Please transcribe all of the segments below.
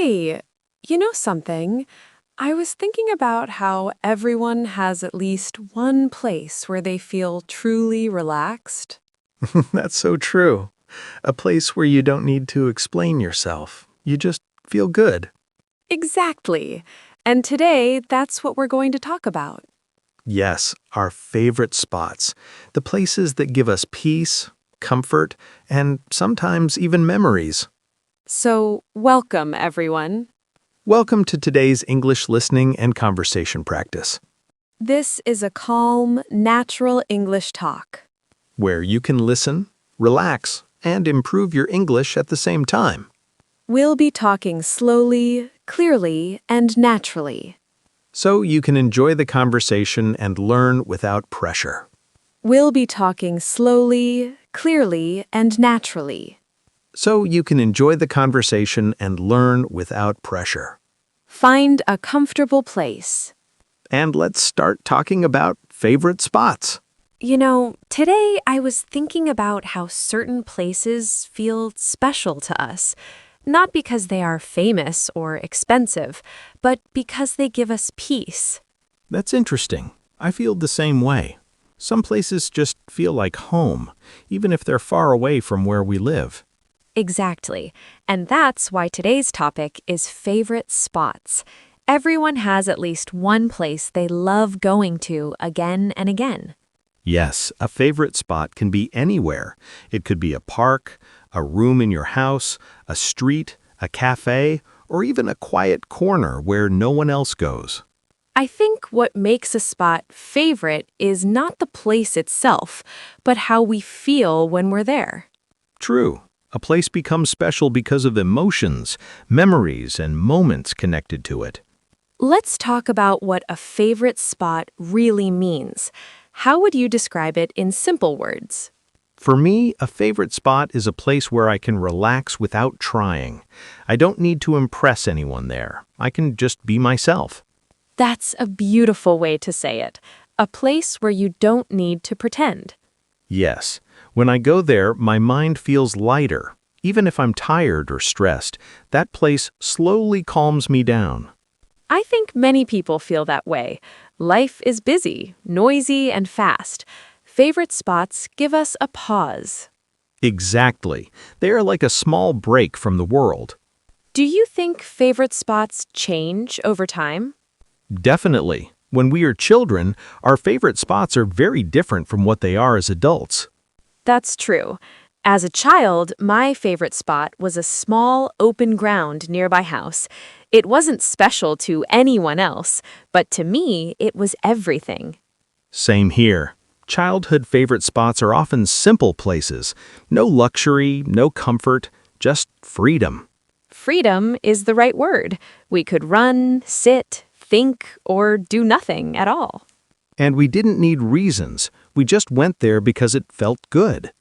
Hey, you know something? I was thinking about how everyone has at least one place where they feel truly relaxed. That's so true. A place where you don't need to explain yourself. You just feel good. Exactly. And today, that's what we're going to talk about. Yes, our favorite spots. The places that give us peace, comfort, and sometimes even memories. So, welcome, everyone. Welcome to today's English listening and conversation practice, This is a calm, natural English talk. where you can listen, relax, and improve your English at the same time. We'll be talking slowly, clearly, and naturally. So you can enjoy the conversation and learn without pressure. We'll be talking slowly, clearly, and naturally. So you can enjoy the conversation and learn without pressure. Find a comfortable place. And let's start talking about favorite spots. You know, today I was thinking about how certain places feel special to us, not because they are famous or expensive, but because they give us peace. That's interesting. I feel the same way. Some places just feel like home, even if they're far away from where we live. Exactly. And that's why today's topic is favorite spots. Everyone has at least one place they love going to again and again. Yes, a favorite spot can be anywhere. It could be a park, a room in your house, a street, a cafe, or even a quiet corner where no one else goes. I think what makes a spot favorite is not the place itself, but how we feel when we're there. True. A place becomes special because of emotions, memories, and moments connected to it. Let's talk about what a favorite spot really means. How would you describe it in simple words? For me, a favorite spot is a place where I can relax without trying. I don't need to impress anyone there. I can just be myself. That's a beautiful way to say it. A place where you don't need to pretend. Yes, when I go there, my mind feels lighter. Even if I'm tired or stressed, that place slowly calms me down. I think many people feel that way. Life is busy, noisy, and fast. Favorite spots give us a pause. Exactly. They are like a small break from the world. Do you think favorite spots change over time? Definitely. When we are children, our favorite spots are very different from what they are as adults. That's true. As a child, my favorite spot was a small, open ground near my house. It wasn't special to anyone else, but to me, it was everything. Same here. Childhood favorite spots are often simple places. No luxury, no comfort, just freedom. Freedom is the right word. We could run, sit, think, or do nothing at all. And we didn't need reasons. We just went there because it felt good.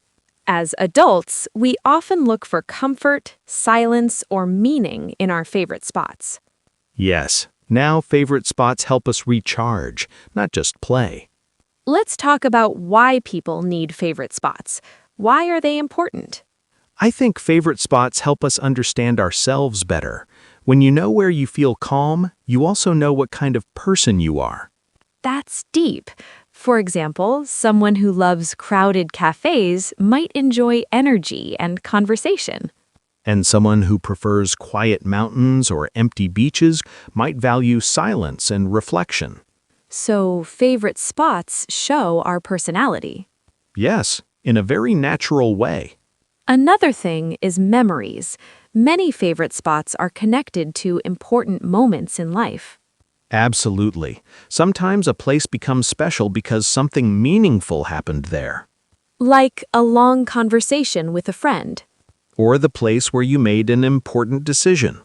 As adults, we often look for comfort, silence, or meaning in our favorite spots. Yes, now favorite spots help us recharge, not just play. Let's talk about why people need favorite spots. Why are they important? I think favorite spots help us understand ourselves better. When you know where you feel calm, you also know what kind of person you are. That's deep. For example, someone who loves crowded cafes might enjoy energy and conversation. And someone who prefers quiet mountains or empty beaches might value silence and reflection. So, favorite spots show our personality. Yes, in a very natural way. Another thing is memories. Many favorite spots are connected to important moments in life. Absolutely. Sometimes a place becomes special because something meaningful happened there. Like a long conversation with a friend. Or the place where you made an important decision.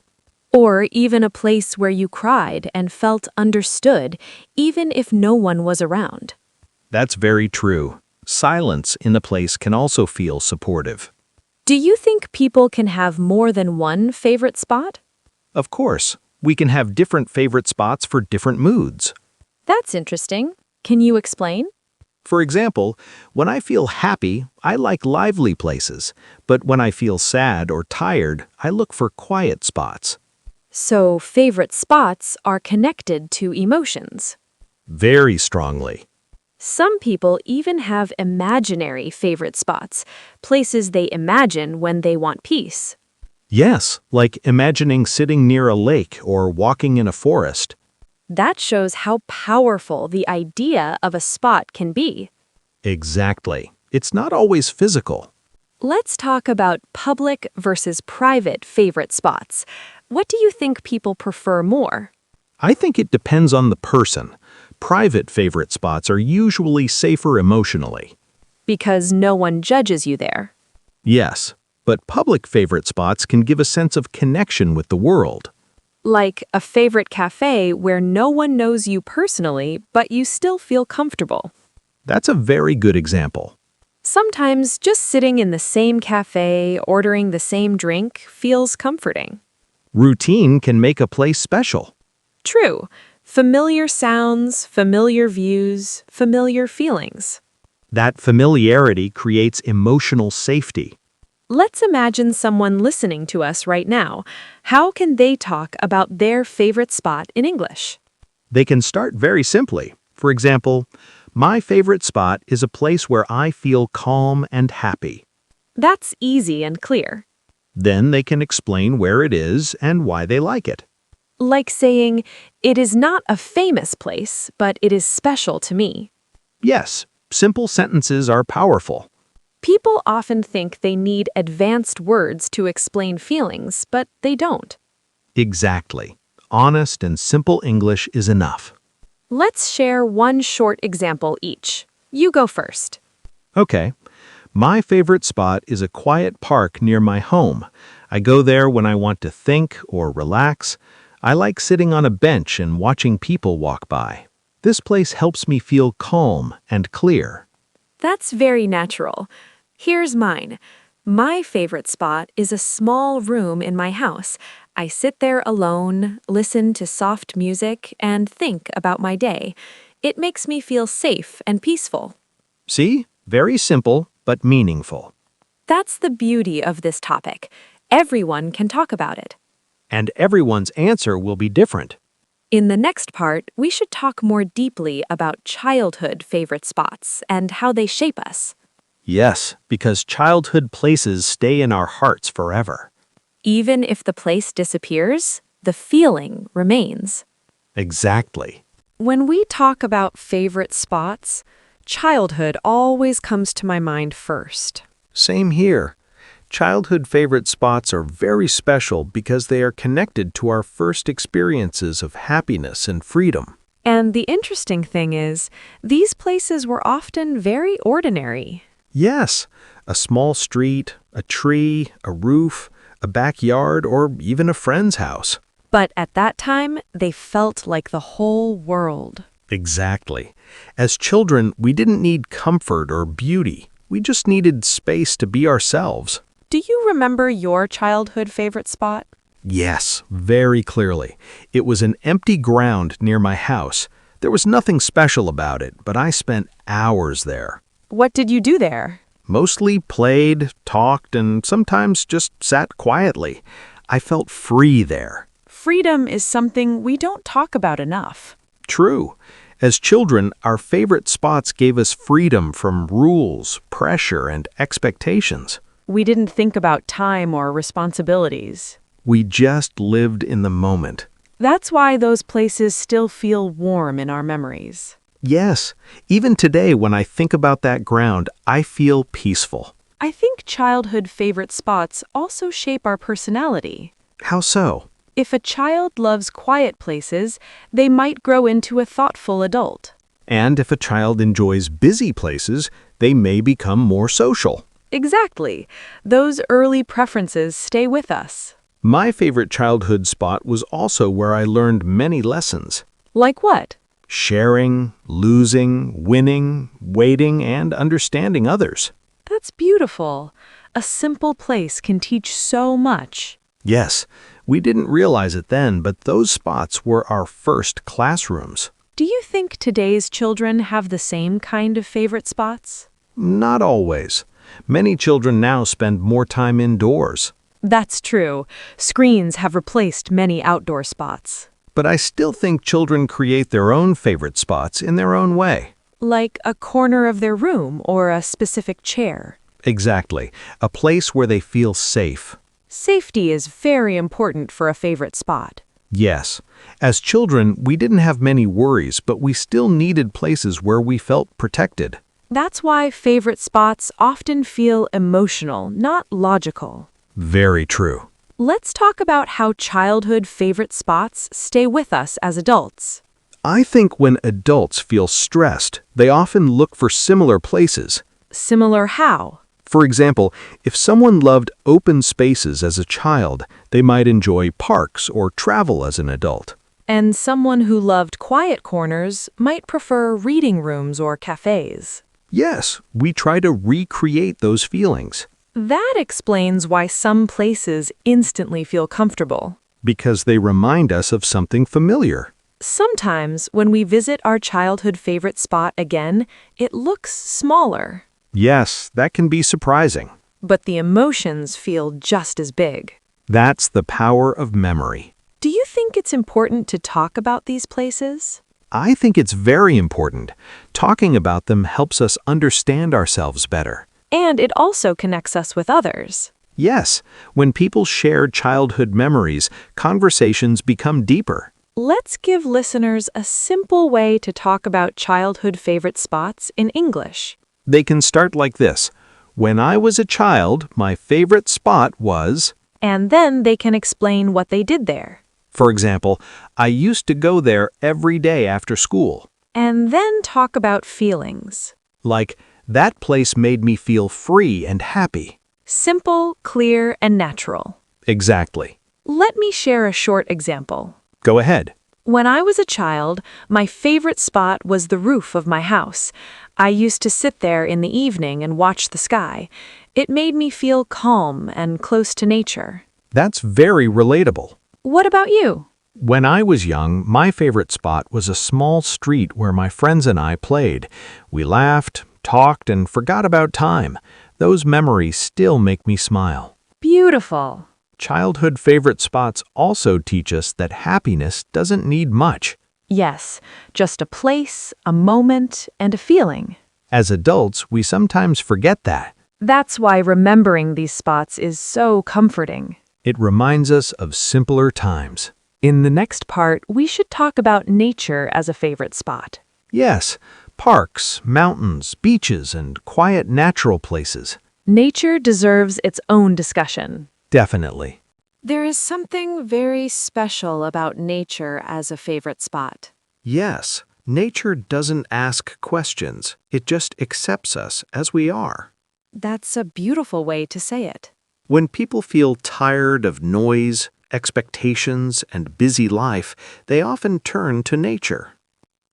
Or even a place where you cried and felt understood, even if no one was around. That's very true. Silence in a place can also feel supportive. Do you think people can have more than one favorite spot? Of course, we can have different favorite spots for different moods. That's interesting. Can you explain? For example, when I feel happy, I like lively places, but when I feel sad or tired, I look for quiet spots. So favorite spots are connected to emotions. Very strongly. Some people even have imaginary favorite spots, places they imagine when they want peace. Yes, like imagining sitting near a lake or walking in a forest. That shows how powerful the idea of a spot can be. Exactly. It's not always physical. Let's talk about public versus private favorite spots. What do you think people prefer more? I think it depends on the person. Private favorite spots are usually safer emotionally. Because no one judges you there. Yes, but public favorite spots can give a sense of connection with the world. Like a favorite cafe where no one knows you personally, but you still feel comfortable. That's a very good example. Sometimes just sitting in the same cafe, ordering the same drink, feels comforting. Routine can make a place special. True. Familiar sounds, familiar views, familiar feelings. That familiarity creates emotional safety. Let's imagine someone listening to us right now. How can they talk about their favorite spot in English? They can start very simply. For example, my favorite spot is a place where I feel calm and happy. That's easy and clear. Then they can explain where it is and why they like it. Like saying, it is not a famous place, but it is special to me. Yes, simple sentences are powerful. People often think they need advanced words to explain feelings, but they don't. Exactly. Honest and simple English is enough. Let's share one short example each. You go first. Okay. My favorite spot is a quiet park near my home. I go there when I want to think or relax. I like sitting on a bench and watching people walk by. This place helps me feel calm and clear. That's very natural. Here's mine. My favorite spot is a small room in my house. I sit there alone, listen to soft music, and think about my day. It makes me feel safe and peaceful. See? Very simple, but meaningful. That's the beauty of this topic. Everyone can talk about it. And everyone's answer will be different. In the next part, we should talk more deeply about childhood favorite spots and how they shape us. Yes, because childhood places stay in our hearts forever. Even if the place disappears, the feeling remains. Exactly. When we talk about favorite spots, childhood always comes to my mind first. Same here. Childhood favorite spots are very special because they are connected to our first experiences of happiness and freedom. And the interesting thing is, these places were often very ordinary. Yes, a small street, a tree, a roof, a backyard, or even a friend's house. But at that time, they felt like the whole world. Exactly. As children, we didn't need comfort or beauty. We just needed space to be ourselves. Do you remember your childhood favorite spot? Yes, very clearly. It was an empty ground near my house. There was nothing special about it, but I spent hours there. What did you do there? Mostly played, talked, and sometimes just sat quietly. I felt free there. Freedom is something we don't talk about enough. True. As children, our favorite spots gave us freedom from rules, pressure, and expectations. We didn't think about time or responsibilities. We just lived in the moment. That's why those places still feel warm in our memories. Yes, even today when I think about that ground, I feel peaceful. I think childhood favorite spots also shape our personality. How so? If a child loves quiet places, they might grow into a thoughtful adult. And if a child enjoys busy places, they may become more social. Exactly. Those early preferences stay with us. My favorite childhood spot was also where I learned many lessons. Like what? Sharing, losing, winning, waiting, and understanding others. That's beautiful. A simple place can teach so much. Yes, we didn't realize it then, but those spots were our first classrooms. Do you think today's children have the same kind of favorite spots? Not always. Many children now spend more time indoors. That's true. Screens have replaced many outdoor spots. But I still think children create their own favorite spots in their own way. Like a corner of their room or a specific chair. Exactly. A place where they feel safe. Safety is very important for a favorite spot. Yes. As children, we didn't have many worries, but we still needed places where we felt protected. That's why favorite spots often feel emotional, not logical. Very true. Let's talk about how childhood favorite spots stay with us as adults. I think when adults feel stressed, they often look for similar places. Similar how? For example, if someone loved open spaces as a child, they might enjoy parks or travel as an adult. And someone who loved quiet corners might prefer reading rooms or cafes. Yes, we try to recreate those feelings. That explains why some places instantly feel comfortable. Because they remind us of something familiar. Sometimes, when we visit our childhood favorite spot again, it looks smaller. Yes, that can be surprising. But the emotions feel just as big. That's the power of memory. Do you think it's important to talk about these places? I think it's very important. Talking about them helps us understand ourselves better. And it also connects us with others. Yes, when people share childhood memories, conversations become deeper. Let's give listeners a simple way to talk about childhood favorite spots in English. They can start like this. When I was a child, my favorite spot was... And then they can explain what they did there. For example, I used to go there every day after school. And then talk about feelings. Like, that place made me feel free and happy. Simple, clear, and natural. Exactly. Let me share a short example. Go ahead. When I was a child, my favorite spot was the roof of my house. I used to sit there in the evening and watch the sky. It made me feel calm and close to nature. That's very relatable. What about you? When I was young, my favorite spot was a small street where my friends and I played. We laughed, talked, and forgot about time. Those memories still make me smile. Beautiful. Childhood favorite spots also teach us that happiness doesn't need much. Yes, just a place, a moment, and a feeling. As adults, we sometimes forget that. That's why remembering these spots is so comforting. It reminds us of simpler times. In the next part, we should talk about nature as a favorite spot. Yes, parks, mountains, beaches, and quiet natural places. Nature deserves its own discussion. Definitely. There is something very special about nature as a favorite spot. Yes, nature doesn't ask questions. It just accepts us as we are. That's a beautiful way to say it. When people feel tired of noise, expectations, and busy life, they often turn to nature.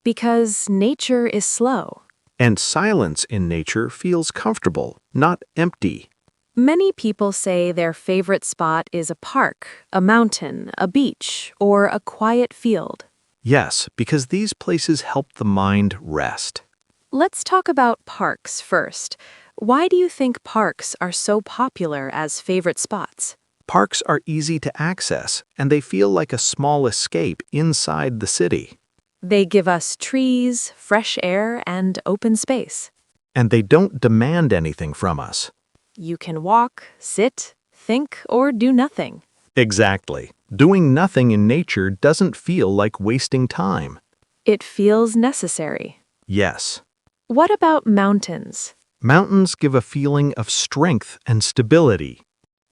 Because nature is slow. And silence in nature feels comfortable, not empty. Many people say their favorite spot is a park, a mountain, a beach, or a quiet field. Yes, because these places help the mind rest. Let's talk about parks first. Why do you think parks are so popular as favorite spots? Parks are easy to access, and they feel like a small escape inside the city. They give us trees, fresh air, and open space. And they don't demand anything from us. You can walk, sit, think, or do nothing. Exactly. Doing nothing in nature doesn't feel like wasting time. It feels necessary. Yes. What about mountains? Mountains give a feeling of strength and stability.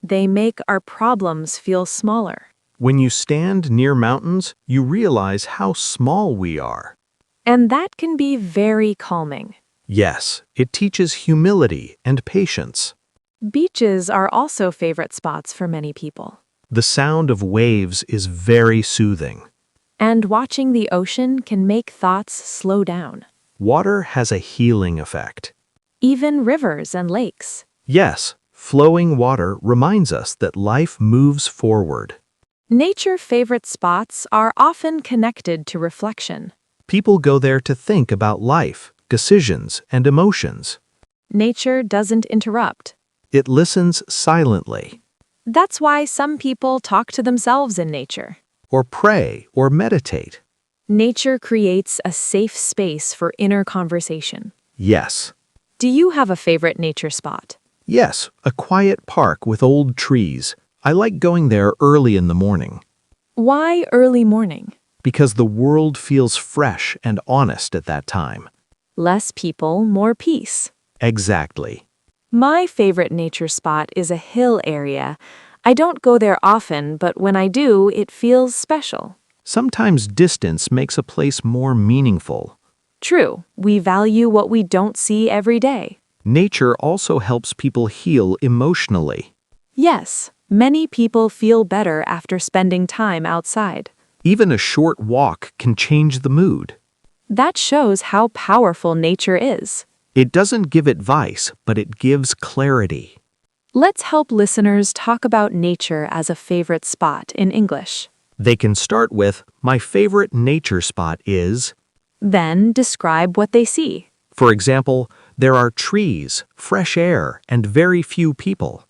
They make our problems feel smaller. When you stand near mountains, you realize how small we are. And that can be very calming. Yes, it teaches humility and patience. Beaches are also favorite spots for many people. The sound of waves is very soothing. And watching the ocean can make thoughts slow down. Water has a healing effect. Even rivers and lakes. Yes, flowing water reminds us that life moves forward. Nature favorite spots are often connected to reflection. People go there to think about life, decisions, and emotions. Nature doesn't interrupt. It listens silently. That's why some people talk to themselves in nature. or pray or meditate. Nature creates a safe space for inner conversation. Yes. Do you have a favorite nature spot? Yes, a quiet park with old trees. I like going there early in the morning Why early morning? because the world feels fresh and honest at that time. Less people, more peace. Exactly. My favorite nature spot is a hill area. I don't go there often, but when I do, it feels special. Sometimes distance makes a place more meaningful. True, we value what we don't see every day. Nature also helps people heal emotionally. Yes, many people feel better after spending time outside. Even a short walk can change the mood. That shows how powerful nature is. It doesn't give advice, but it gives clarity. Let's help listeners talk about nature as a favorite spot in English. They can start with, "My favorite nature spot is," Then describe what they see. for example, "There are trees, fresh air, and very few people."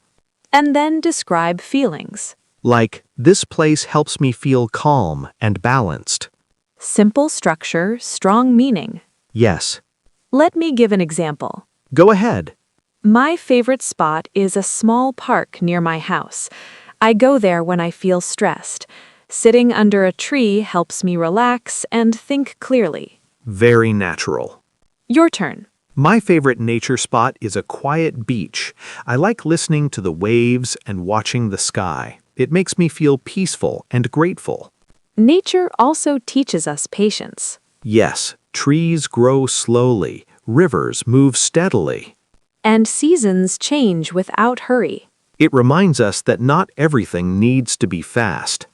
And then describe feelings. Like, "This place helps me feel calm and balanced." Simple structure, strong meaning. Yes. Let me give an example. Go ahead. My favorite spot is a small park near my house. I go there when I feel stressed. Sitting under a tree helps me relax and think clearly. Very natural. Your turn. My favorite nature spot is a quiet beach. I like listening to the waves and watching the sky. It makes me feel peaceful and grateful. Nature also teaches us patience. Yes, trees grow slowly, rivers move steadily. And seasons change without hurry. It reminds us that not everything needs to be fast,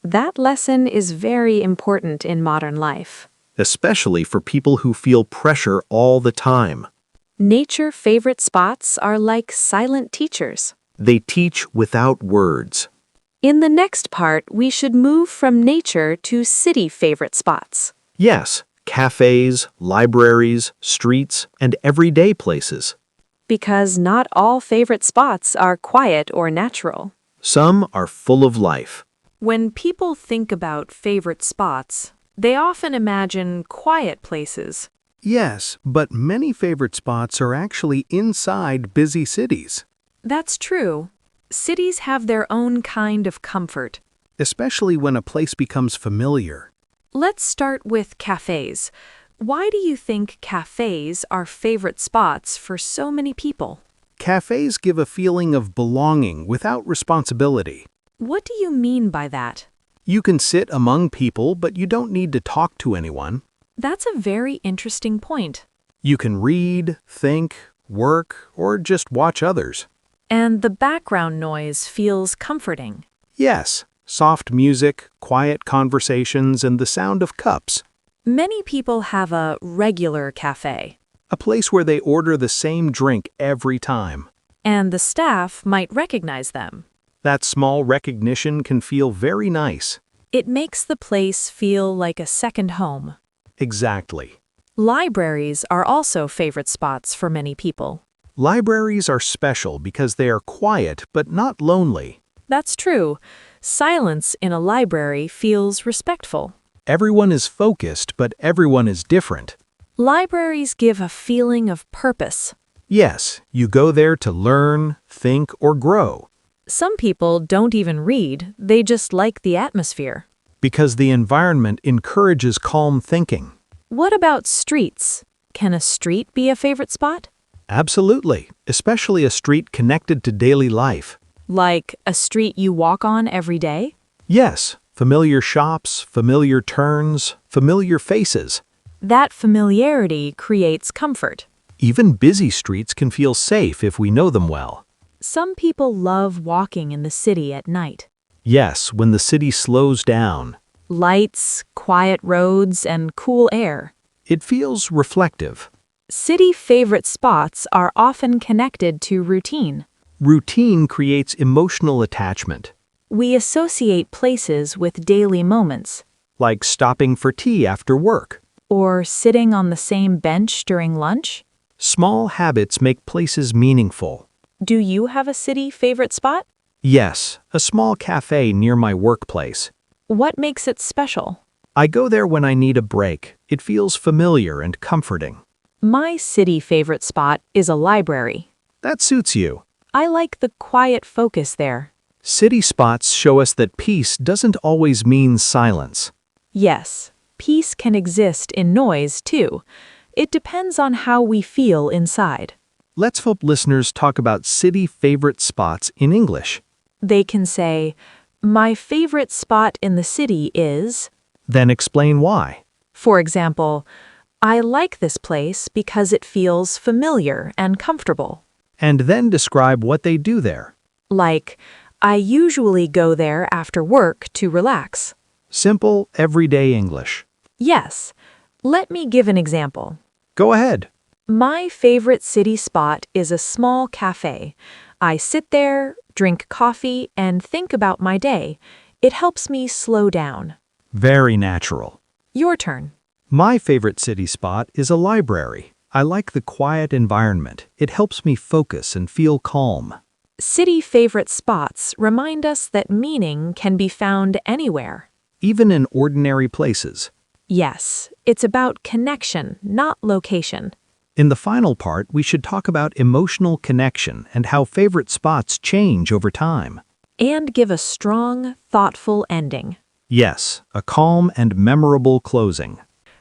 That lesson is very important in modern life. especially for people who feel pressure all the time. Nature favorite spots are like silent teachers. They teach without words. In the next part, we should move from nature to city favorite spots. Yes, cafes, libraries, streets, and everyday places. Because not all favorite spots are quiet or natural. Some are full of life. When people think about favorite spots, they often imagine quiet places. Yes, but many favorite spots are actually inside busy cities, That's true. Cities have their own kind of comfort. especially when a place becomes familiar. Let's start with cafes. Why do you think cafes are favorite spots for so many people? Cafes give a feeling of belonging without responsibility. What do you mean by that? You can sit among people, but you don't need to talk to anyone. That's a very interesting point. You can read, think, work, or just watch others. And the background noise feels comforting. Yes, soft music, quiet conversations, and the sound of cups. Many people have a regular cafe, A place where they order the same drink every time. and the staff might recognize them. That small recognition can feel very nice. It makes the place feel like a second home. Exactly. Libraries are also favorite spots for many people. Libraries are special because they are quiet but not lonely. That's true. Silence in a library feels respectful. Everyone is focused, but everyone is different. Libraries give a feeling of purpose. Yes, you go there to learn, think, or grow. Some people don't even read, they just like the atmosphere. Because the environment encourages calm thinking. What about streets? Can a street be a favorite spot? Absolutely, especially a street connected to daily life. Like a street you walk on every day? Yes, familiar shops, familiar turns, familiar faces. That familiarity creates comfort. Even busy streets can feel safe if we know them well. Some people love walking in the city at night. Yes, when the city slows down, Lights, quiet roads, and cool air. it feels reflective. City favorite spots are often connected to routine. Routine creates emotional attachment, We associate places with daily moments, like stopping for tea after work. or sitting on the same bench during lunch. Small habits make places meaningful. Do you have a city favorite spot? Yes, a small cafe near my workplace. What makes it special? I go there when I need a break. It feels familiar and comforting. My city favorite spot is a library. That suits you. I like the quiet focus there. City spots show us that peace doesn't always mean silence. Yes, peace can exist in noise too. It depends on how we feel inside. Let's help listeners talk about city favorite spots in English. They can say, "My favorite spot in the city is," Then explain why. for example, "I like this place because it feels familiar and comfortable." And then describe what they do there. Like, "I usually go there after work to relax." Simple, everyday English. Yes. Let me give an example. Go ahead. My favorite city spot is a small cafe. I sit there, drink coffee, and think about my day. It helps me slow down. Very natural. Your turn. My favorite city spot is a library. I like the quiet environment. It helps me focus and feel calm. City favorite spots remind us that meaning can be found anywhere. Even in ordinary places. Yes, it's about connection, not location. In the final part, we should talk about emotional connection and how favorite spots change over time. And give a strong, thoughtful ending. Yes, a calm and memorable closing.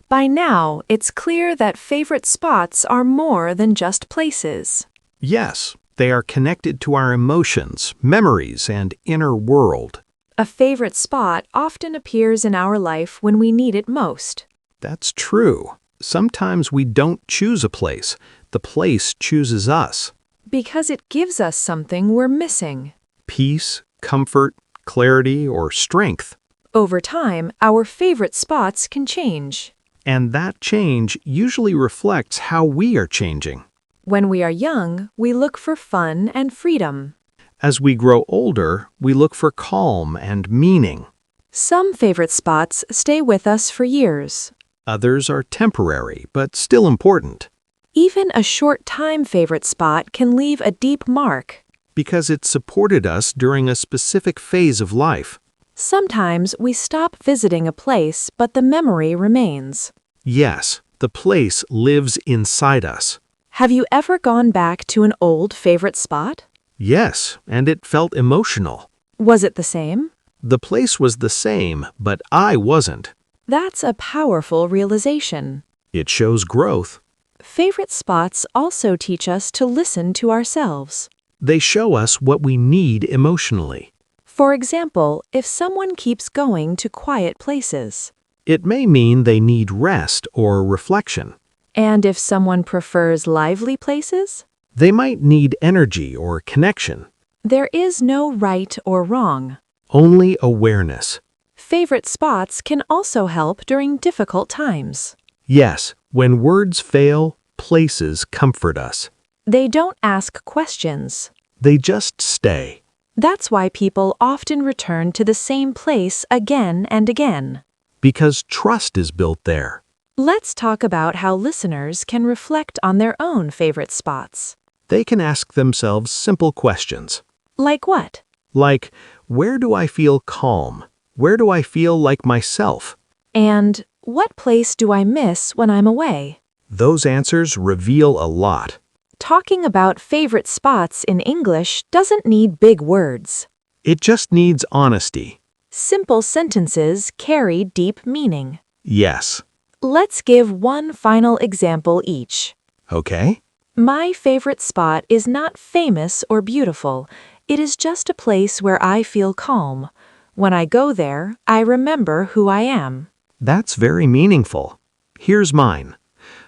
By now, it's clear that favorite spots are more than just places. Yes, they are connected to our emotions, memories, and inner world. A favorite spot often appears in our life when we need it most. That's true. Sometimes we don't choose a place. The place chooses us. Because it gives us something we're missing. Peace, comfort, clarity, or strength. Over time, our favorite spots can change. And that change usually reflects how we are changing. When we are young, we look for fun and freedom. As we grow older, we look for calm and meaning. Some favorite spots stay with us for years. Others are temporary, but still important. Even a short-time favorite spot can leave a deep mark. Because it supported us during a specific phase of life. Sometimes we stop visiting a place, but the memory remains. Yes, the place lives inside us. Have you ever gone back to an old favorite spot? Yes, and it felt emotional. Was it the same? The place was the same, but I wasn't. That's a powerful realization. It shows growth. Favorite spots also teach us to listen to ourselves. They show us what we need emotionally. For example, if someone keeps going to quiet places. It may mean they need rest or reflection. And if someone prefers lively places? They might need energy or connection. There is no right or wrong. Only awareness. Favorite spots can also help during difficult times. Yes, when words fail, places comfort us. They don't ask questions. They just stay. That's why people often return to the same place again and again. Because trust is built there. Let's talk about how listeners can reflect on their own favorite spots. They can ask themselves simple questions. Like what? Like, where do I feel calm? Where do I feel like myself? And what place do I miss when I'm away? Those answers reveal a lot. Talking about favorite spots in English doesn't need big words. It just needs honesty. Simple sentences carry deep meaning. Yes. Let's give one final example each. Okay. My favorite spot is not famous or beautiful. It is just a place where I feel calm. When I go there, I remember who I am. That's very meaningful. Here's mine.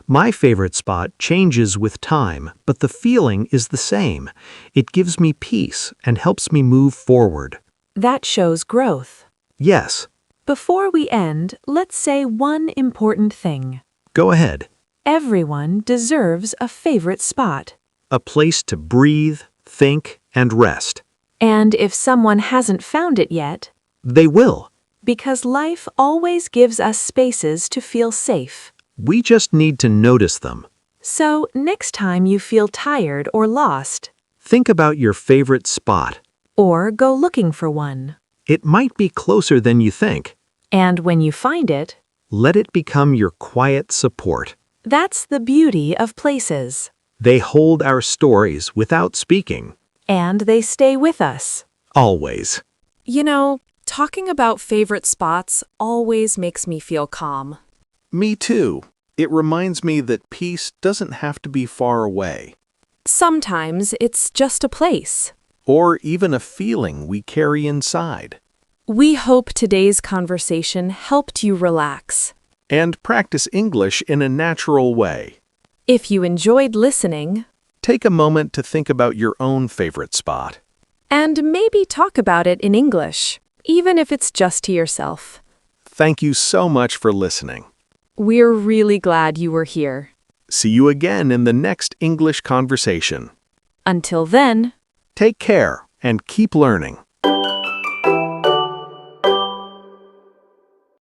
My favorite spot changes with time, but the feeling is the same. It gives me peace and helps me move forward. That shows growth. Yes. Before we end, let's say one important thing. Go ahead. Everyone deserves a favorite spot. A place to breathe, think, and rest. And if someone hasn't found it yet, They will. because life always gives us spaces to feel safe. We just need to notice them. So, next time you feel tired or lost, Think about your favorite spot. or go looking for one. It might be closer than you think. And when you find it, Let it become your quiet support. that's the beauty of places. They hold our stories without speaking. And they stay with us. Always. You know, talking about favorite spots always makes me feel calm. Me too. It reminds me that peace doesn't have to be far away. Sometimes it's just a place. Or even a feeling we carry inside. We hope today's conversation helped you relax. And practice English in a natural way. If you enjoyed listening, Take a moment to think about your own favorite spot. and maybe talk about it in English, even if it's just to yourself. Thank you so much for listening. We're really glad you were here. See you again in the next English conversation. Until then, Take care and keep learning.